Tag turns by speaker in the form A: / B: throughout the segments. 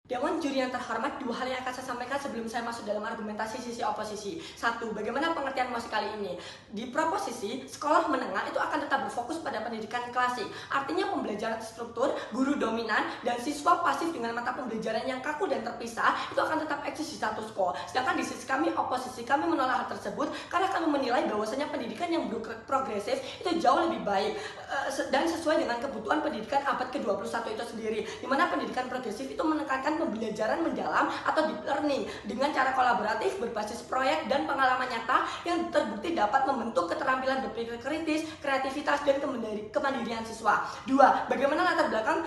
A: Dewan juri yang terhormat, dua hal yang akan saya sampaikan sebelum saya masuk dalam argumentasi sisi oposisi. Satu, bagaimana pengertian MOSI kali ini? Di proposisi, sekolah menengah itu akan tetap berfokus pada pendidikan klasik. Artinya pembelajaran struktur, guru dominan, dan siswa pasif dengan mata pembelajaran yang kaku dan terpisah itu akan tetap eksis di status quo. Sedangkan di sisi kami oposisi, kami menolak hal tersebut karena kami menilai bahwasanya pendidikan yang progresif itu jauh lebih baik dan sesuai dengan kebutuhan pendidikan abad ke-21 itu sendiri. Di mana pendidikan progresif itu menekankan pembelajaran mendalam atau deep learning dengan cara kolaboratif berbasis proyek dan pengalaman nyata yang terbukti dapat membentuk keterampilan berpikir kritis, kreativitas, dan kemandirian siswa. Dua, bagaimana latar belakang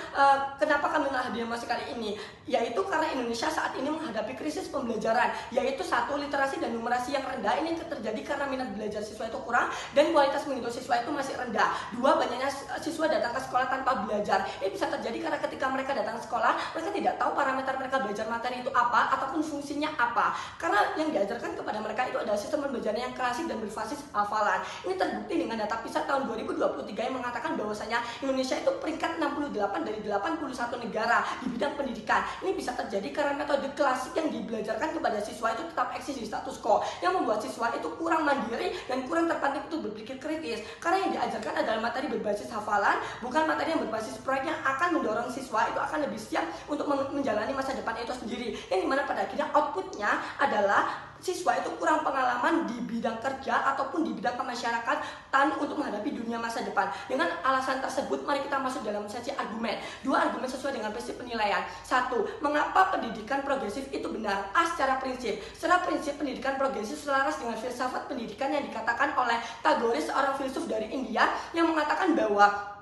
A: kenapa kami hadir MOSI kali ini? Yaitu karena Indonesia saat ini menghadapi krisis pembelajaran, yaitu satu, literasi dan numerasi yang rendah. Ini terjadi karena minat belajar siswa itu kurang dan kualitas menghitung siswa itu masih rendah. Dua, banyaknya siswa datang ke sekolah tanpa belajar. Ini bisa terjadi karena ketika mereka datang ke sekolah, mereka tidak tahu parameter mereka belajar materi itu apa ataupun fungsinya apa. Karena yang diajarkan kepada mereka itu adalah sistem pembelajaran yang klasik dan berbasis hafalan. Ini terbukti dengan data PISA tahun 2023 yang mengatakan bahwasanya Indonesia itu peringkat 68 dari 81 negara di bidang pendidikan. Ini bisa terjadi karena metode klasik yang dibelajarkan kepada siswa itu tetap eksis di status quo, yang membuat siswa itu kurang mandiri dan kurang terpantik untuk berpikir kritis. Karena yang diajarkan adalah materi berbasis hafalan, bukan materi yang berbasis proyek yang akan mendorong siswa itu akan lebih siap untuk menjalani masa depan itu sendiri, yang dimana pada akhirnya outputnya adalah siswa itu kurang pengalaman di bidang kerja ataupun di bidang kemasyarakatan untuk menghadapi dunia masa depan. Dengan alasan tersebut, mari kita masuk dalam sesi argumen. Dua argumen sesuai dengan prinsip penilaian. Satu, mengapa pendidikan progresif itu benar? A, secara prinsip. Secara prinsip, pendidikan progresif selaras dengan filsafat pendidikan yang dikatakan oleh Tagore, seorang filsuf dari India, yang mengatakan bahwa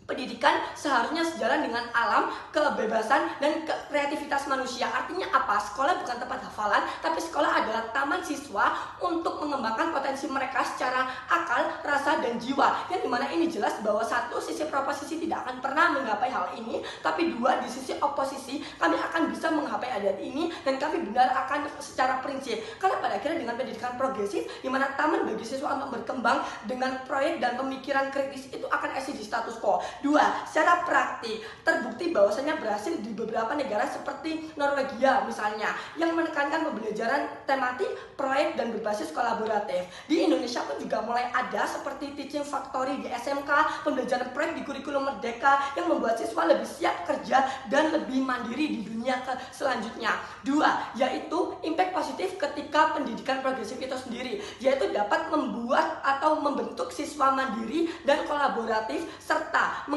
A: pendidikan seharusnya sejalan dengan alam, kebebasan, dan kreativitas manusia. Artinya apa? Sekolah bukan tempat hafalan, tapi sekolah adalah taman siswa untuk mengembangkan potensi mereka secara akal, rasa, dan jiwa. Yang dimana ini jelas bahwa satu, sisi proposisi tidak akan pernah menggapai hal ini, tapi dua, di sisi oposisi kami akan bisa menggapai adat ini, dan kami benar akan secara prinsip. Karena pada akhirnya dengan pendidikan progresif, di mana taman bagi siswa untuk berkembang dengan proyek dan pemikiran kritis itu akan eksis di status quo. Dua, secara praktik terbukti bahwasanya berhasil di beberapa negara seperti Norwegia misalnya, yang menekankan pembelajaran tematik, proyek, dan berbasis kolaboratif. Di Indonesia pun juga mulai ada seperti teaching factory di SMK, pembelajaran proyek di kurikulum merdeka yang membuat siswa lebih siap kerja dan lebih mandiri di dunia selanjutnya. Dua, yaitu impact positif ketika pendidikan progresif itu sendiri, yaitu dapat membuat atau membentuk siswa mandiri dan kolaboratif serta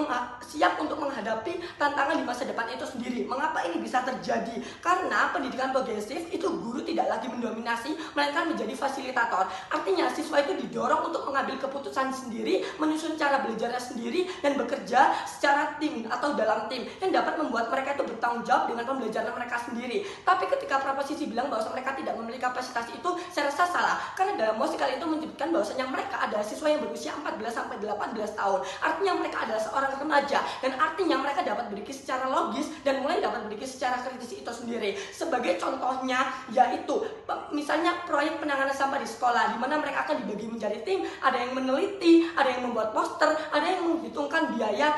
A: siap untuk menghadapi tantangan di masa depan itu sendiri. Mengapa ini bisa terjadi? Karena pendidikan progresif itu guru tidak lagi mendominasi, melainkan menjadi fasilitator. Artinya siswa itu didorong untuk mengambil keputusan sendiri, menyusun cara belajarnya sendiri, dan bekerja secara tim atau dalam tim yang dapat membuat mereka itu bertanggung jawab dengan pembelajaran mereka sendiri. Tapi ketika proposisi bilang bahwa mereka tidak memiliki kapasitas itu, saya rasa salah. Karena dalam MOSI kali itu menyebutkan bahwasanya mereka adalah siswa yang berusia 14-18 tahun. Artinya mereka adalah seorang remaja, dan artinya mereka dapat berpikir secara logis dan mulai dapat berpikir secara kritis itu sendiri. Sebagai contohnya yaitu misalnya proyek penanganan sampah di sekolah, di mana mereka akan dibagi menjadi tim, ada yang meneliti, ada yang membuat poster, ada yang menghitungkan biaya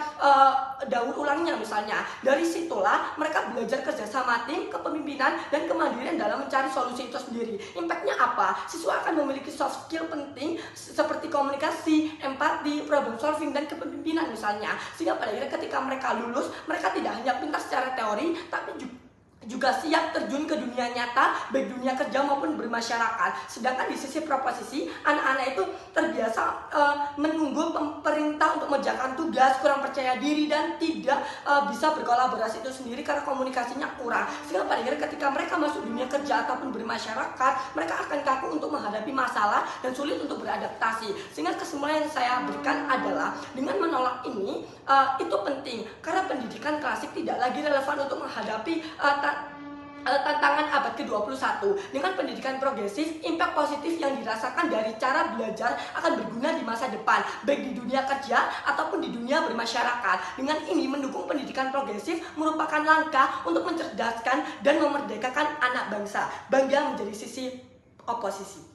A: daur ulangnya misalnya. Dari situlah mereka belajar kerjasama tim, kepemimpinan, dan kemandirian dalam mencari solusi itu sendiri. Impactnya apa? Siswa akan memiliki soft skill penting seperti komunikasi, empati, problem solving, dan kepemimpinan misalnya. Sehingga pada akhirnya ketika mereka lulus, mereka tidak hanya pintar secara teori, tapi juga siap terjun ke dunia nyata, baik dunia kerja maupun bermasyarakat. Sedangkan di sisi proposisi, anak-anak itu terbiasa menunggu perintah untuk mengerjakan tugas, kurang percaya diri, dan tidak bisa berkolaborasi itu sendiri karena komunikasinya kurang. Sehingga pada akhirnya ketika mereka masuk dunia kerja ataupun bermasyarakat, mereka akan kaku untuk menghadapi masalah dan sulit untuk beradaptasi. Sehingga kesimpulan yang saya berikan adalah dengan menolak ini itu penting karena pendidikan klasik tidak lagi relevan untuk menghadapi tantangan abad ke-21. Dengan pendidikan progresif, impact positif yang dirasakan dari cara belajar akan berguna di masa depan, baik di dunia kerja ataupun di dunia bermasyarakat. Dengan ini, mendukung pendidikan progresif merupakan langkah untuk mencerdaskan dan memerdekakan anak bangsa. Bangga menjadi sisi oposisi.